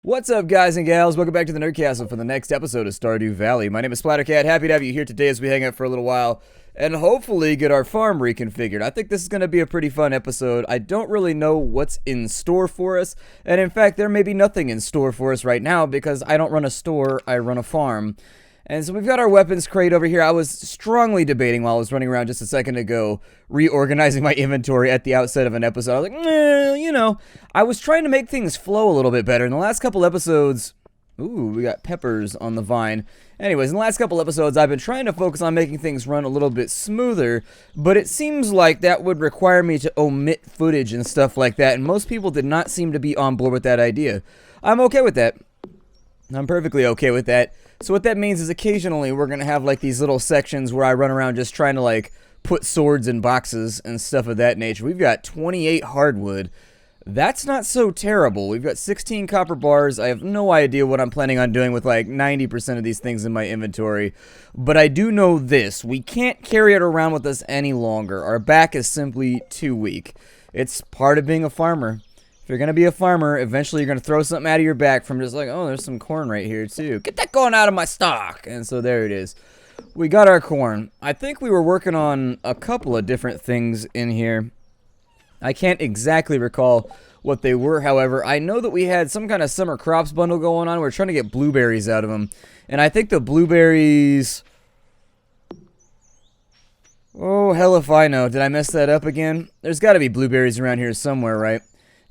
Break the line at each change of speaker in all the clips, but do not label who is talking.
What's up, guys and gals? Welcome back to the Nerdcastle for the next episode of Stardew Valley. My name is Splattercat. Happy to have you here today as we hang out for a little while and hopefully get our farm reconfigured. I think this is going to be a pretty fun episode. I don't really know what's in store for us, and in fact, there may be nothing in store for us right now because I don't run a store, I run a farm. And so we've got our weapons crate over here. I was strongly debating while I was running around just a second ago, reorganizing my inventory at the outset of an episode. I was like, I was trying to make things flow a little bit better. In the last couple episodes, ooh, we got peppers on the vine. Anyways, in the last couple episodes, I've been trying to focus on making things run a little bit smoother, but it seems like that would require me to omit footage and stuff like that, and most people did not seem to be on board with that idea. I'm okay with that. I'm perfectly okay with that. So what that means is occasionally we're going to have like these little sections where I run around just trying to like put swords in boxes and stuff of that nature. We've got 28 hardwood. That's not so terrible. We've got 16 copper bars. I have no idea what I'm planning on doing with like 90% of these things in my inventory. But I do know this. We can't carry it around with us any longer. Our back is simply too weak. It's part of being a farmer. If you're going to be a farmer, eventually you're going to throw something out of your back from just like, oh, there's some corn right here too. Get that going out of my stock. And so there it is. We got our corn. I think we were working on a couple of different things in here. I can't exactly recall what they were, however. I know that we had some kind of summer crops bundle going on. We're trying to get blueberries out of them. And I think the blueberries... Oh, hell if I know. Did I mess that up again? There's got to be blueberries around here somewhere, right?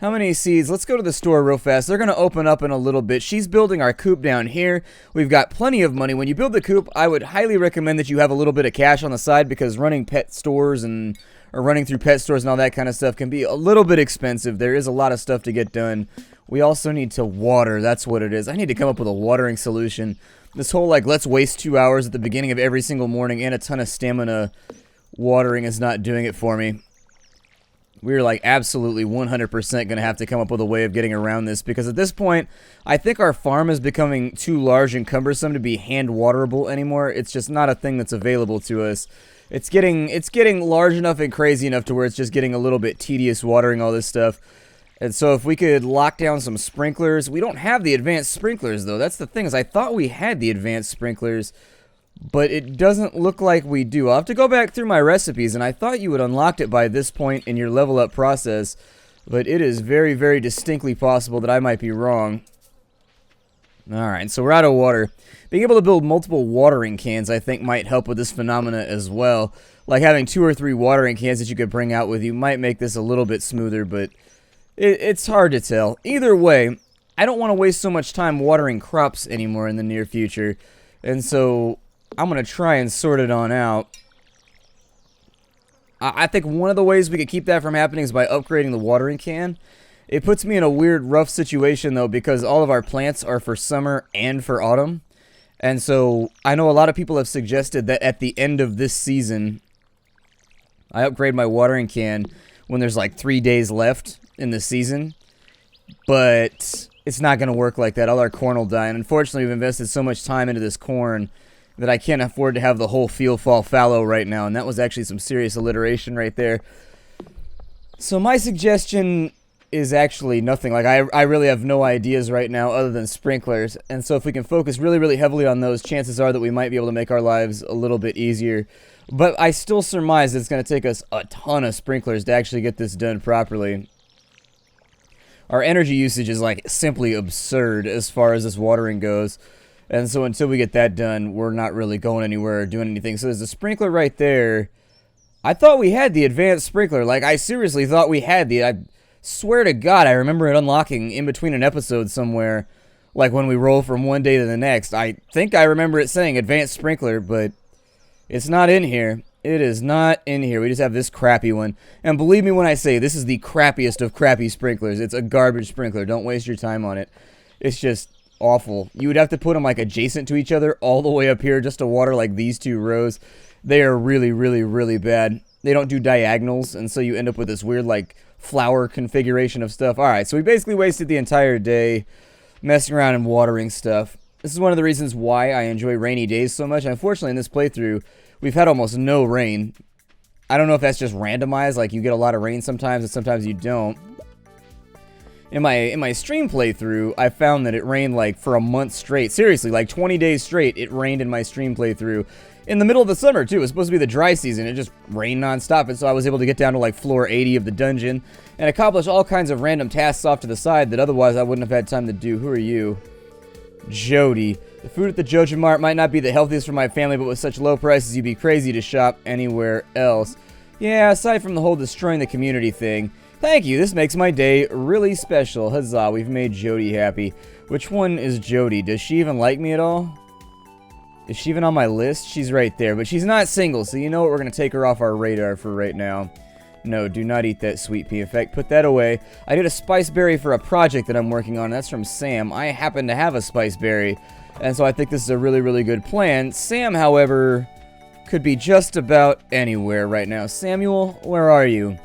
How many seeds? Let's go to the store real fast. They're going to open up in a little bit. She's building our coop down here. We've got plenty of money. When you build the coop, I would highly recommend that you have a little bit of cash on the side because running pet stores or running through pet stores and all that kind of stuff can be a little bit expensive. There is a lot of stuff to get done. We also need to water. That's what it is. I need to come up with a watering solution. This whole, like, let's waste 2 hours at the beginning of every single morning and a ton of stamina watering is not doing it for me. We're like absolutely 100% going to have to come up with a way of getting around this because at this point, I think our farm is becoming too large and cumbersome to be hand waterable anymore. It's just not a thing that's available to us. It's getting large enough and crazy enough to where it's just getting a little bit tedious watering all this stuff. And so if we could lock down some sprinklers, we don't have the advanced sprinklers though. That's the thing is I thought we had the advanced sprinklers. But it doesn't look like we do. I'll have to go back through my recipes, and I thought you would unlocked it by this point in your level up process. But it is very, very distinctly possible that I might be wrong. Alright, so we're out of water. Being able to build multiple watering cans, I think, might help with this phenomena as well. Like having 2 or 3 watering cans that you could bring out with you might make this a little bit smoother, but it's hard to tell. Either way, I don't want to waste so much time watering crops anymore in the near future. And so I'm going to try and sort it on out. I think one of the ways we could keep that from happening is by upgrading the watering can. It puts me in a weird, rough situation, though, because all of our plants are for summer and for autumn. And so I know a lot of people have suggested that at the end of this season, I upgrade my watering can when there's like 3 days left in the season. But it's not going to work like that. All our corn will die. And unfortunately, we've invested so much time into this corn that I can't afford to have the whole field fall fallow right now, and that was actually some serious alliteration right there. So my suggestion is actually nothing. Like, I really have no ideas right now other than sprinklers, and so if we can focus really, really heavily on those, chances are that we might be able to make our lives a little bit easier. But I still surmise it's going to take us a ton of sprinklers to actually get this done properly. Our energy usage is, like, simply absurd as far as this watering goes. And so until we get that done, we're not really going anywhere or doing anything. So there's a sprinkler right there. I thought we had the advanced sprinkler. Like, I seriously thought we had I swear to God, I remember it unlocking in between an episode somewhere. Like when we roll from one day to the next. I think I remember it saying advanced sprinkler, but it's not in here. It is not in here. We just have this crappy one. And believe me when I say this is the crappiest of crappy sprinklers. It's a garbage sprinkler. Don't waste your time on it. It's just awful. You would have to put them like adjacent to each other all the way up here just to water like these 2 rows. They are really, really, really bad. They don't do diagonals, and so you end up with this weird like flower configuration of stuff. Alright, so we basically wasted the entire day messing around and watering stuff. This is one of the reasons why I enjoy rainy days so much. Unfortunately, in this playthrough, we've had almost no rain. I don't know if that's just randomized, like you get a lot of rain sometimes and sometimes you don't. In my stream playthrough, I found that it rained like for a month straight. Seriously, like 20 days straight, it rained in my stream playthrough. In the middle of the summer, too. It was supposed to be the dry season. It just rained nonstop, and so I was able to get down to like floor 80 of the dungeon and accomplish all kinds of random tasks off to the side that otherwise I wouldn't have had time to do. Who are you? Jody. The food at the Joja Mart might not be the healthiest for my family, but with such low prices, you'd be crazy to shop anywhere else. Yeah, aside from the whole destroying the community thing. Thank you, this makes my day really special. Huzzah, we've made Jody happy. Which one is Jody? Does she even like me at all? Is she even on my list? She's right there, but she's not single, so you know what? We're going to take her off our radar for right now. No, do not eat that sweet pea. In fact, put that away. I did a spice berry for a project that I'm working on. That's from Sam. I happen to have a spice berry, and so I think this is a really, really good plan. Sam, however, could be just about anywhere right now. Samuel, where are you?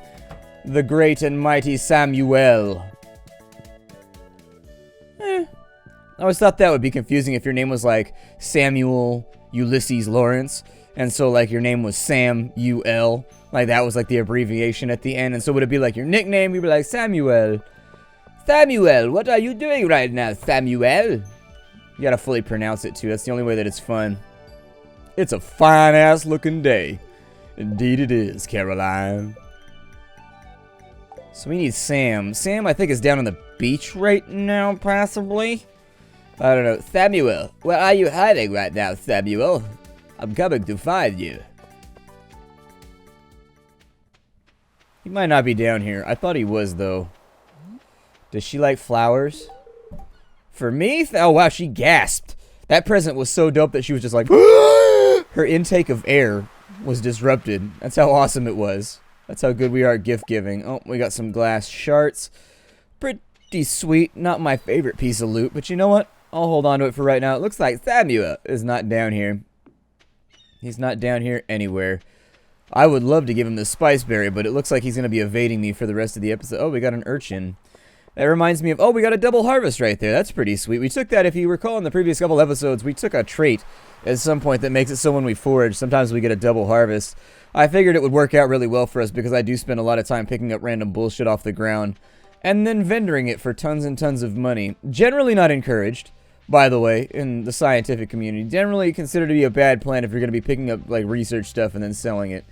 The great and mighty Samuel. I always thought that would be confusing if your name was like Samuel Ulysses Lawrence, and so like your name was Sam UL. Like that was like the abbreviation at the end, and so would it be like your nickname? You'd be like Samuel. Samuel, what are you doing right now, Samuel? You gotta fully pronounce it too. That's the only way that it's fun. It's a fine-ass looking day. Indeed it is, Caroline. So we need Sam. Sam, I think, is down on the beach right now, possibly. I don't know. Samuel, where are you hiding right now, Samuel? I'm coming to find you. He might not be down here. I thought he was, though. Does she like flowers? For me? Oh, wow, she gasped. That present was so dope that she was just like... Her intake of air was disrupted. That's how awesome it was. That's how good we are at gift giving. Oh, we got some glass shards. Pretty sweet. Not my favorite piece of loot, but you know what? I'll hold on to it for right now. It looks like Samuel is not down here. He's not down here anywhere. I would love to give him the spice berry, but it looks like he's going to be evading me for the rest of the episode. Oh, we got an urchin. That reminds me of... Oh, we got a double harvest right there. That's pretty sweet. We took that, if you recall, in the previous couple episodes, we took a trait at some point that makes it so when we forage, sometimes we get a double harvest. I figured it would work out really well for us because I do spend a lot of time picking up random bullshit off the ground and then vendoring it for tons and tons of money. Generally not encouraged, by the way, in the scientific community. Generally considered to be a bad plan if you're going to be picking up like research stuff and then selling it.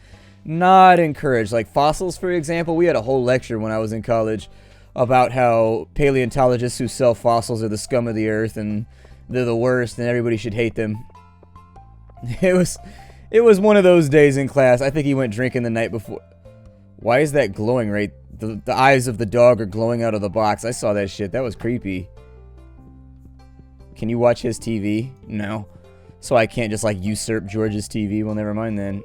Not encouraged. Like fossils, for example, we had a whole lecture when I was in college about how paleontologists who sell fossils are the scum of the earth and they're the worst and everybody should hate them. It was one of those days in class. I think he went drinking the night before. Why is that glowing right? The eyes of the dog are glowing out of the box. I saw that shit. That was creepy. Can you watch his TV? No. So I can't just like usurp George's TV? Well, never mind then.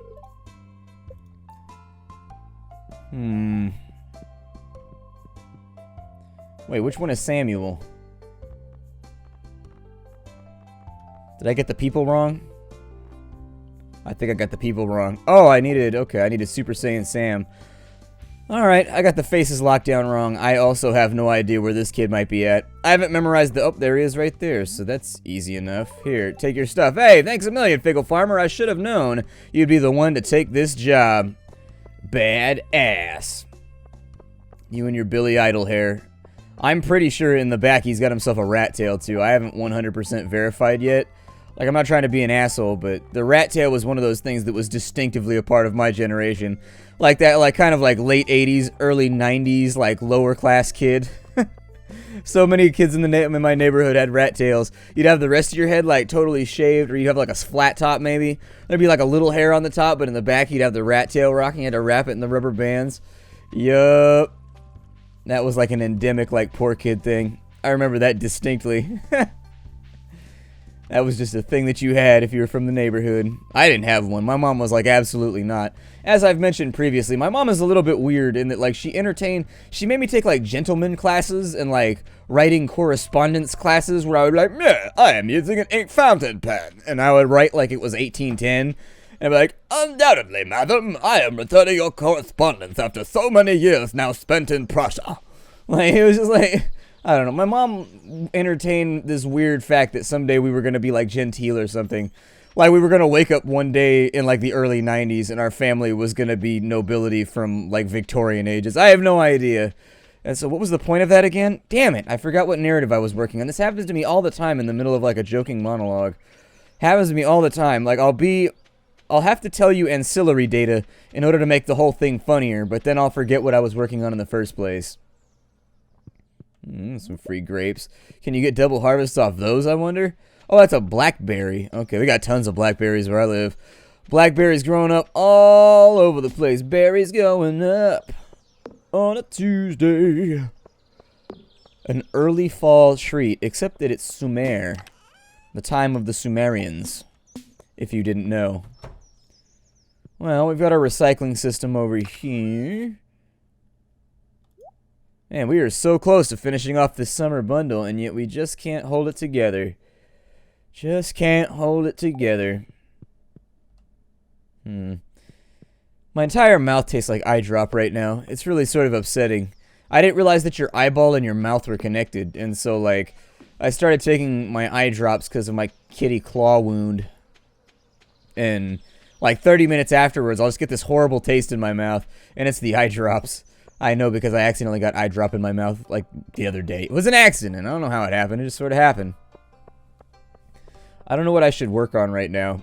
Wait, which one is Samuel? Did I get the people wrong? I think I got the people wrong. Oh, I needed Super Saiyan Sam. Alright, I got the faces locked down wrong. I also have no idea where this kid might be at. I haven't memorized the... Oh, there he is right there, so that's easy enough. Here, take your stuff. Hey, thanks a million, Fickle Farmer. I should have known you'd be the one to take this job. Bad ass. You and your Billy Idol hair. I'm pretty sure in the back he's got himself a rat tail, too. I haven't 100% verified yet. Like, I'm not trying to be an asshole, but the rat tail was one of those things that was distinctively a part of my generation. Like that, like, kind of like late 80s, early 90s, like, lower class kid. So many kids in my neighborhood had rat tails. You'd have the rest of your head, like, totally shaved, or you'd have, like, a flat top, maybe. There'd be, like, a little hair on the top, but in the back you'd have the rat tail rocking. You had to wrap it in the rubber bands. Yup. That was, like, an endemic, like, poor kid thing. I remember that distinctly. That was just a thing that you had if you were from the neighborhood. I didn't have one. My mom was like, absolutely not. As I've mentioned previously, my mom is a little bit weird in that, like, she made me take, like, gentleman classes and, like, writing correspondence classes where I would be like, yeah, I am using an ink fountain pen. And I would write like it was 1810. And be like, undoubtedly, madam, I am returning your correspondence after so many years now spent in Prussia. Like, it was just like... I don't know. My mom entertained this weird fact that someday we were going to be like genteel or something. Like we were going to wake up one day in like the early 90s and our family was going to be nobility from like Victorian ages. I have no idea. And so what was the point of that again? Damn it, I forgot what narrative I was working on. This happens to me all the time in the middle of like a joking monologue. Happens to me all the time. Like I'll have to tell you ancillary data in order to make the whole thing funnier, but then I'll forget what I was working on in the first place. Some free grapes. Can you get double harvest off those, I wonder? Oh, that's a blackberry. Okay, we got tons of blackberries where I live. Blackberries growing up all over the place. Berries going up on a Tuesday. An early fall treat, except that it's Sumer. The time of the Sumerians, if you didn't know. Well, we've got our recycling system over here. Man, we are so close to finishing off this summer bundle, and yet we just can't hold it together. Just can't hold it together. My entire mouth tastes like eye drop right now. It's really sort of upsetting. I didn't realize that your eyeball and your mouth were connected, and so, like, I started taking my eye drops because of my kitty claw wound. And, like, 30 minutes afterwards, I'll just get this horrible taste in my mouth, and it's the eye drops. I know because I accidentally got eye drop in my mouth, like, the other day. It was an accident. I don't know how it happened. It just sort of happened. I don't know what I should work on right now.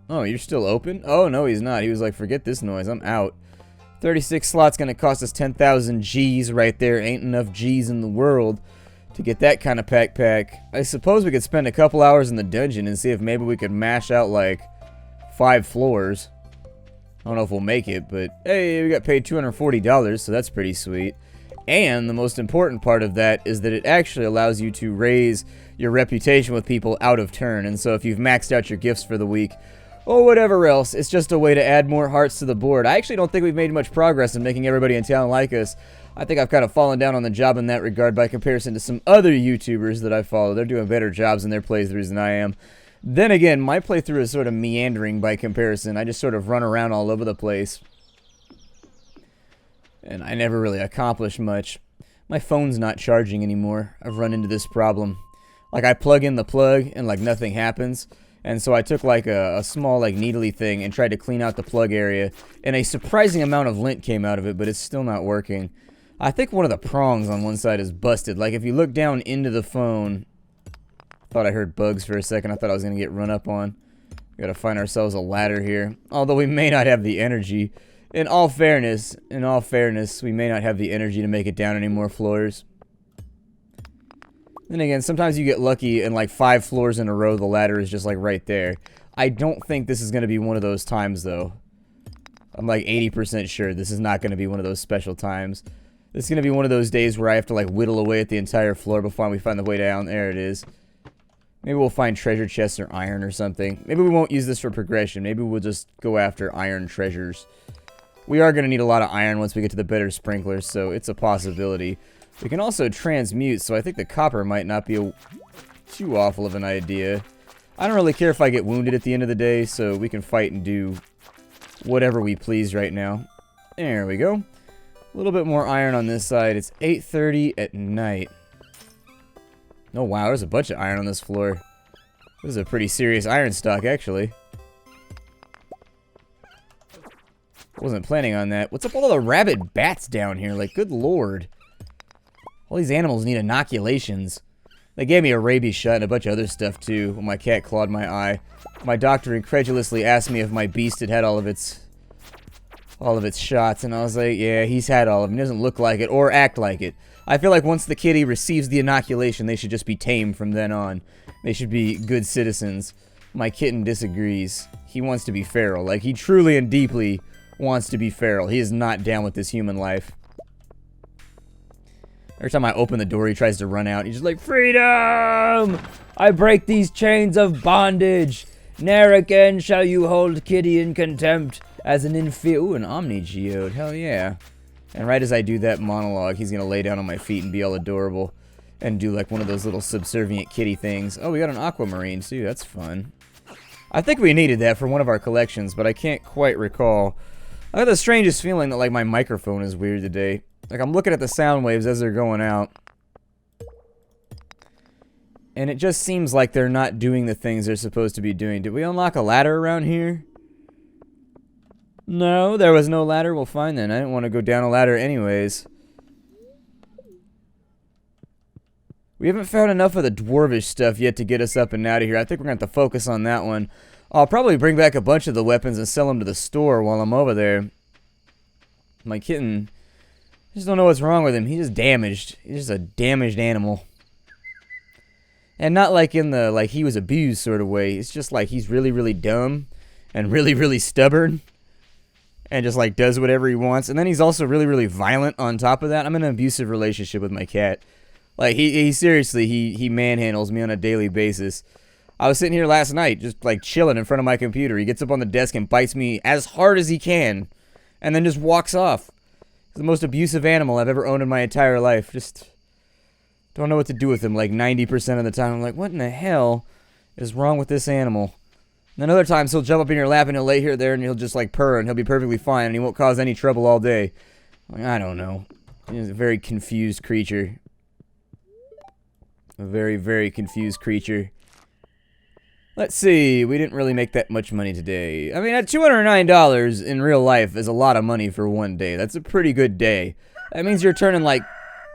Oh, you're still open? Oh, no, he's not. He was like, forget this noise. I'm out. 36 slots gonna cost us 10,000 G's right there. Ain't enough G's in the world to get that kind of pack. I suppose we could spend a couple hours in the dungeon and see if maybe we could mash out, like, 5 floors. I don't know if we'll make it, but hey, we got paid $240, so that's pretty sweet. And the most important part of that is that it actually allows you to raise your reputation with people out of turn. And so if you've maxed out your gifts for the week, or whatever else, it's just a way to add more hearts to the board. I actually don't think we've made much progress in making everybody in town like us. I think I've kind of fallen down on the job in that regard by comparison to some other YouTubers that I follow. They're doing better jobs in their playthroughs than I am. Then again, my playthrough is sort of meandering by comparison. I just sort of run around all over the place. And I never really accomplish much. My phone's not charging anymore. I've run into this problem. Like, I plug in the plug and, like, nothing happens. And so I took, like, a small, like, needly thing and tried to clean out the plug area. And a surprising amount of lint came out of it, but it's still not working. I think one of the prongs on one side is busted. Like, if you look down into the phone... Thought I heard bugs for a second. I thought I was going to get run up on. We gotta find ourselves a ladder here. Although we may not have the energy. In all fairness, we may not have the energy to make it down any more floors. Then again, sometimes you get lucky and like 5 floors in a row, the ladder is just like right there. I don't think this is going to be one of those times though. I'm like 80% sure this is not going to be one of those special times. This is going to be one of those days where I have to like whittle away at the entire floor before we find the way down. There it is. Maybe we'll find treasure chests or iron or something. Maybe we won't use this for progression. Maybe we'll just go after iron treasures. We are going to need a lot of iron once we get to the better sprinklers, so it's a possibility. We can also transmute, so I think the copper might not be too awful of an idea. I don't really care if I get wounded at the end of the day, so we can fight and do whatever we please right now. There we go. A little bit more iron on this side. It's 8:30 at night. Oh wow, there's a bunch of iron on this floor. This is a pretty serious iron stock, actually. Wasn't planning on that. What's up with all the rabid bats down here? Like, good lord. All these animals need inoculations. They gave me a rabies shot and a bunch of other stuff, too, when my cat clawed my eye. My doctor incredulously asked me if my beast had had all of its shots, and I was like, yeah, he's had all of them. He doesn't look like it or act like it. I feel like once the kitty receives the inoculation, they should just be tamed from then on. They should be good citizens. My kitten disagrees. He wants to be feral. Like, he truly and deeply wants to be feral. He is not down with this human life. Every time I open the door, he tries to run out. He's just like, freedom! I break these chains of bondage. Ne'er again shall you hold kitty in contempt as an inferior. Ooh, an omni-geode. Hell yeah. And right as I do that monologue, he's gonna lay down on my feet and be all adorable. And do like one of those little subservient kitty things. Oh, we got an aquamarine too. That's fun. I think we needed that for one of our collections, but I can't quite recall. I got the strangest feeling that like my microphone is weird today. Like I'm looking at the sound waves as they're going out. And it just seems like they're not doing the things they're supposed to be doing. Did we unlock a ladder around here? No, there was no ladder. Well, fine then. I didn't want to go down a ladder anyways. We haven't found enough of the dwarvish stuff yet to get us up and out of here. I think we're going to have to focus on that one. I'll probably bring back a bunch of the weapons and sell them to the store while I'm over there. My kitten, I just don't know what's wrong with him. He's just damaged. He's just a damaged animal. And not like in the, like, he was abused sort of way. It's just like he's really, really dumb and really, really stubborn. And just, like, does whatever he wants. And then he's also really, really violent on top of that. I'm in an abusive relationship with my cat. Like, he seriously, he manhandles me on a daily basis. I was sitting here last night, just, like, chilling in front of my computer. He gets up on the desk and bites me as hard as he can. And then just walks off. He's the most abusive animal I've ever owned in my entire life. Just don't know what to do with him, like, 90% of the time. I'm like, what in the hell is wrong with this animal? And then other times, he'll jump up in your lap and he'll lay here, there, and he'll just, like, purr, and he'll be perfectly fine, and he won't cause any trouble all day. Like, I don't know. He's a very confused creature. A very, very confused creature. Let's see. We didn't really make that much money today. I mean, at $209 in real life is a lot of money for one day. That's a pretty good day. That means you're turning, like,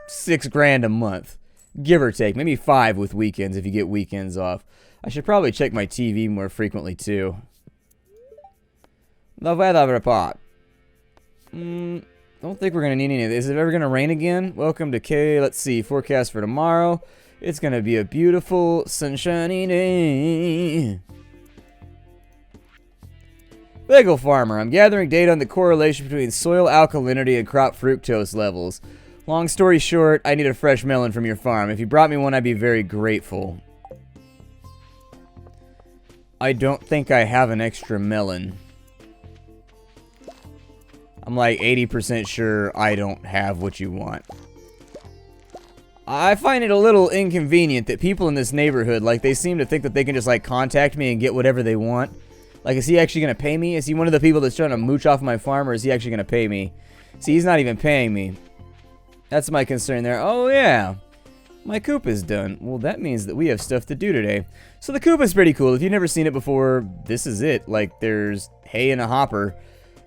$6 grand a month. Give or take. Maybe 5 with weekends if you get weekends off. I should probably check my TV more frequently, too. The weather report. Don't think we're going to need any of this. Is it ever going to rain again? Welcome to K. Let's see. Forecast for tomorrow. It's going to be a beautiful, sunshiny day. Bagel Farmer. I'm gathering data on the correlation between soil alkalinity and crop fructose levels. Long story short, I need a fresh melon from your farm. If you brought me one, I'd be very grateful. I don't think I have an extra melon. I'm like 80% sure I don't have what you want. I find it a little inconvenient that people in this neighborhood, like, they seem to think that they can just, like, contact me and get whatever they want. Like, is he actually going to pay me? Is he one of the people that's trying to mooch off my farm, or is he actually going to pay me? See, he's not even paying me. That's my concern there. Oh, yeah. My coop is done. Well, that means that we have stuff to do today. So the coop is pretty cool. If you've never seen it before, this is it. Like, there's hay in a hopper.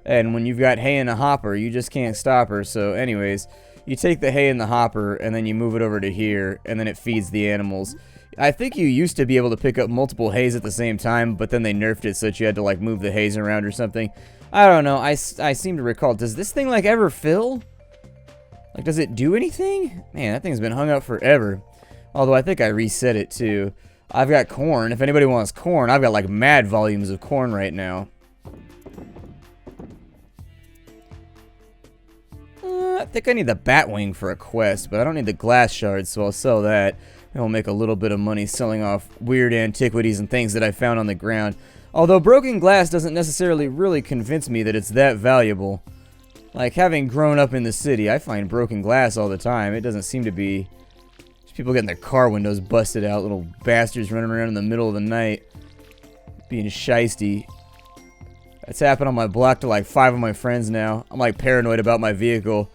And when you've got hay in a hopper, you just can't stop her. So, anyways, you take the hay in the hopper, and then you move it over to here, and then it feeds the animals. I think you used to be able to pick up multiple hays at the same time, but then they nerfed it so that you had to, like, move the hays around or something. I don't know. I seem to recall. Does this thing, like, ever fill? Like, does it do anything? Man, that thing's been hung up forever. Although I think I reset it, too. I've got corn. If anybody wants corn, I've got, like, mad volumes of corn right now. I think I need the Batwing for a quest, but I don't need the glass shards, so I'll sell that. And I'll make a little bit of money selling off weird antiquities and things that I found on the ground. Although broken glass doesn't necessarily really convince me that it's that valuable. Like, having grown up in the city, I find broken glass all the time. It doesn't seem to be... There's people getting their car windows busted out, little bastards running around in the middle of the night, being shiesty. That's happened on my block to like 5 of my friends now. I'm like paranoid about my vehicle.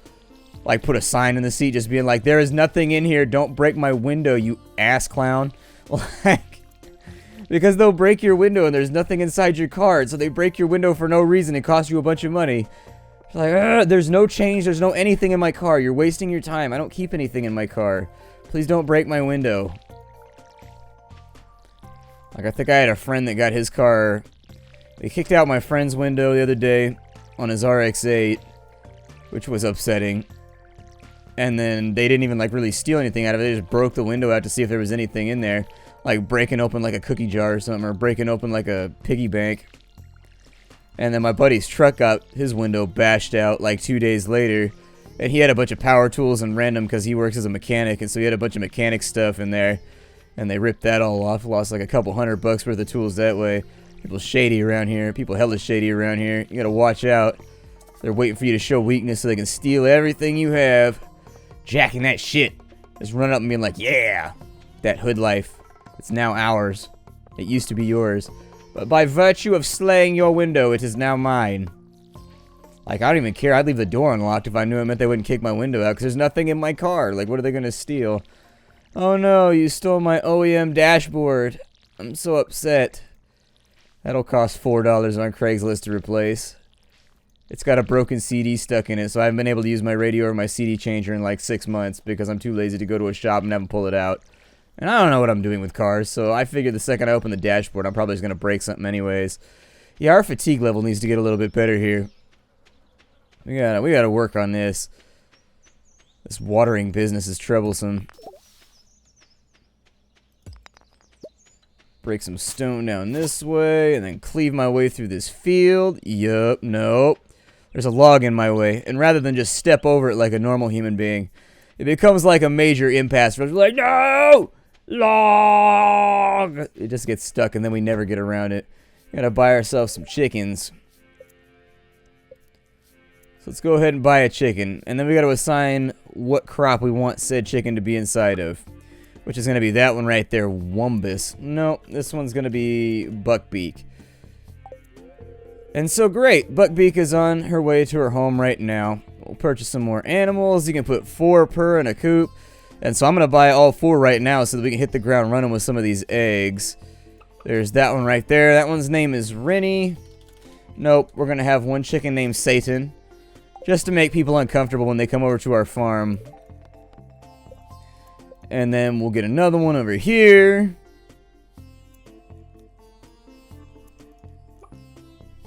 Like, put a sign in the seat just being like, there is nothing in here, don't break my window, you ass clown. Like, because they'll break your window and there's nothing inside your car, so they break your window for no reason and cost you a bunch of money. It's like, there's no change, there's no anything in my car, you're wasting your time, I don't keep anything in my car. Please don't break my window. Like, I think I had a friend that got his car, they kicked out my friend's window the other day on his RX-8, which was upsetting. And then they didn't even, like, really steal anything out of it. They just broke the window out to see if there was anything in there. Like, breaking open, like, a cookie jar or something. Or breaking open, like, a piggy bank. And then my buddy's truck got his window bashed out, like, 2 days later. And he had a bunch of power tools and random because he works as a mechanic. And so he had a bunch of mechanic stuff in there. And they ripped that all off. Lost, like, a couple $100 worth of tools that way. People shady around here. People hella shady around here. You gotta watch out. They're waiting for you to show weakness so they can steal everything you have. Jacking that shit. Just run up and being like, yeah, that hood life. It's now ours. It used to be yours. But by virtue of slaying your window, it is now mine. Like, I don't even care. I'd leave the door unlocked if I knew it meant they wouldn't kick my window out, because there's nothing in my car. Like, what are they going to steal? Oh no, you stole my OEM dashboard. I'm so upset. That'll cost $4 on Craigslist to replace. It's got a broken CD stuck in it, so I haven't been able to use my radio or my CD changer in like 6 months because I'm too lazy to go to a shop and have them pull it out. And I don't know what I'm doing with cars, so I figured the second I open the dashboard, I'm probably just going to break something anyways. Yeah, our fatigue level needs to get a little bit better here. We gotta work on this. This watering business is troublesome. Break some stone down this way, and then cleave my way through this field. Yup, nope. There's a log in my way, and rather than just step over it like a normal human being, it becomes like a major impasse. We're like, no! Log! It just gets stuck, and then we never get around it. We gotta buy ourselves some chickens. So let's go ahead and buy a chicken, and then we gotta assign what crop we want said chicken to be inside of. Which is going to be that one right there, Wumbus. No, this one's going to be Buckbeak. And so great, Buckbeak is on her way to her home right now. We'll purchase some more animals. You can put 4 per in a coop. And so I'm going to buy all 4 right now so that we can hit the ground running with some of these eggs. There's that one right there. That one's name is Rennie. Nope, we're going to have one chicken named Satan. Just to make people uncomfortable when they come over to our farm. And then we'll get another one over here.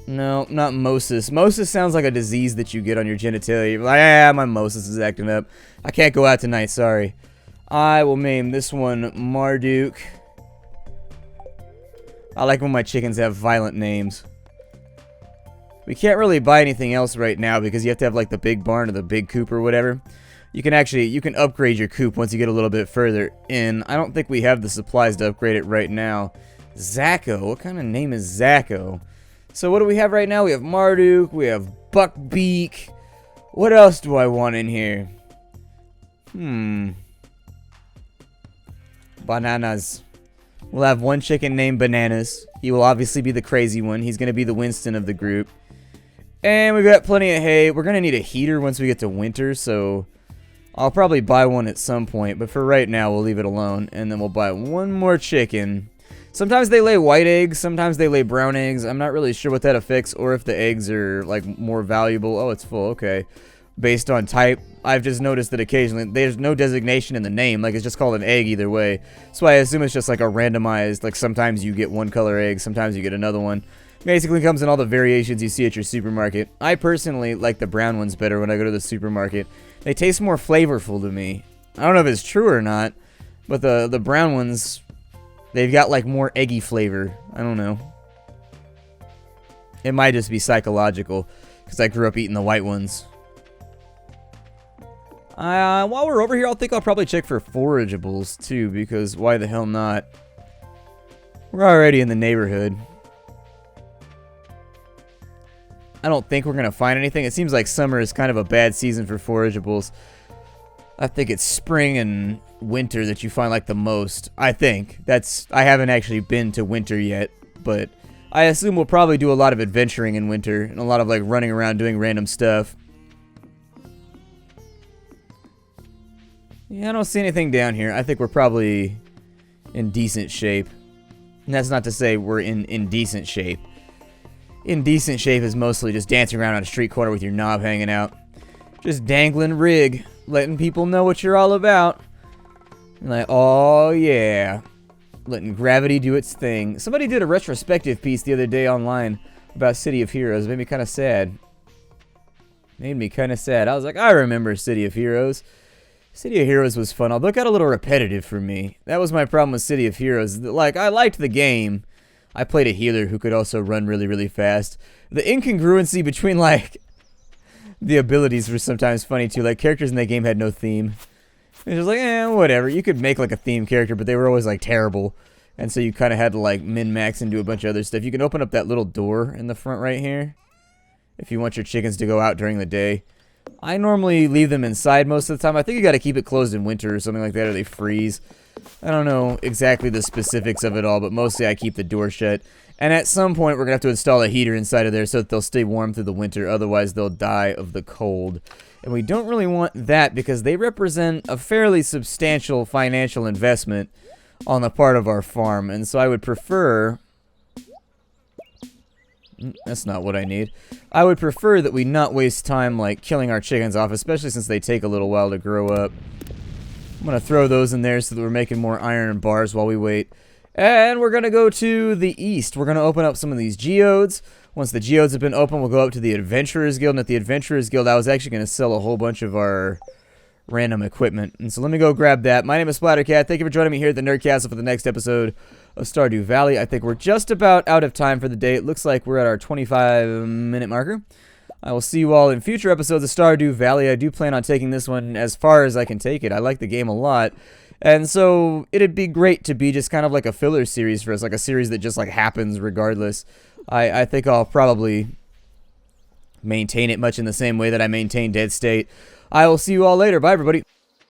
No, not Moses. Moses sounds like a disease that you get on your genitalia. You're like, ah, my Moses is acting up. I can't go out tonight, sorry. I will name this one Marduk. I like when my chickens have violent names. We can't really buy anything else right now because you have to have like the big barn or the big coop or whatever. You can upgrade your coop once you get a little bit further in. I don't think we have the supplies to upgrade it right now. Zacco. What kind of name is Zacco? So what do we have right now? We have Marduk. We have Buckbeak. What else do I want in here? Bananas. We'll have one chicken named Bananas. He will obviously be the crazy one. He's going to be the Winston of the group. And we've got plenty of hay. We're going to need a heater once we get to winter, so I'll probably buy one at some point, but for right now, we'll leave it alone, and then we'll buy one more chicken. Sometimes they lay white eggs, sometimes they lay brown eggs. I'm not really sure what that affects, or if the eggs are, like, more valuable. Oh, it's full, okay. Based on type, I've just noticed that occasionally there's no designation in the name, like, it's just called an egg either way. So I assume it's just, like, a randomized, like, sometimes you get one color egg, sometimes you get another one. Basically comes in all the variations you see at your supermarket. I personally like the brown ones better when I go to the supermarket. They taste more flavorful to me. I don't know if it's true or not, but the brown ones, they've got like more eggy flavor. I don't know. It might just be psychological, because I grew up eating the white ones. While we're over here, I'll probably check for forageables too, because why the hell not? We're already in the neighborhood. I don't think we're going to find anything. It seems like summer is kind of a bad season for forageables. I think it's spring and winter that you find like the most. I think. I haven't actually been to winter yet, but I assume we'll probably do a lot of adventuring in winter and a lot of like running around doing random stuff. Yeah, I don't see anything down here. I think we're probably in decent shape. And that's not to say we're in indecent shape. Indecent shape is mostly just dancing around on a street corner with your knob hanging out. Just dangling rig, letting people know what you're all about. And like, oh yeah. Letting gravity do its thing. Somebody did a retrospective piece the other day online about City of Heroes. It made me kind of sad. I was like, I remember City of Heroes. City of Heroes was fun, although it got a little repetitive for me. That was my problem with City of Heroes. Like, I liked the game. I played a healer who could also run really, really fast. The incongruency between, like, the abilities were sometimes funny, too. Like, characters in that game had no theme. It was like, whatever. You could make, like, a theme character, but they were always, like, terrible. And so you kind of had to, like, min-max and do a bunch of other stuff. You can open up that little door in the front right here if you want your chickens to go out during the day. I normally leave them inside most of the time. I think you got to keep it closed in winter or something like that, or they freeze. I don't know exactly the specifics of it all, but mostly I keep the door shut. And at some point, we're going to have to install a heater inside of there so that they'll stay warm through the winter. Otherwise, they'll die of the cold. And we don't really want that because they represent a fairly substantial financial investment on the part of our farm. And so I would prefer That's not what I need. I would prefer that we not waste time, like, killing our chickens off, especially since they take a little while to grow up. I'm going to throw those in there so that we're making more iron bars while we wait. And we're going to go to the east. We're going to open up some of these geodes. Once the geodes have been opened, we'll go up to the Adventurers Guild. And at the Adventurers Guild, I was actually going to sell a whole bunch of our random equipment. And so let me go grab that. My name is Splattercat. Thank you for joining me here at the Nerd Castle for the next episode of Stardew Valley. I think we're just about out of time for the day. It looks like we're at our 25-minute marker. I will see you all in future episodes of Stardew Valley. I do plan on taking this one as far as I can take it. I like the game a lot. And so it'd be great to be just kind of like a filler series for us, like a series that just like happens regardless. I think I'll probably maintain it much in the same way that I maintain Dead State. I will see you all later. Bye, everybody.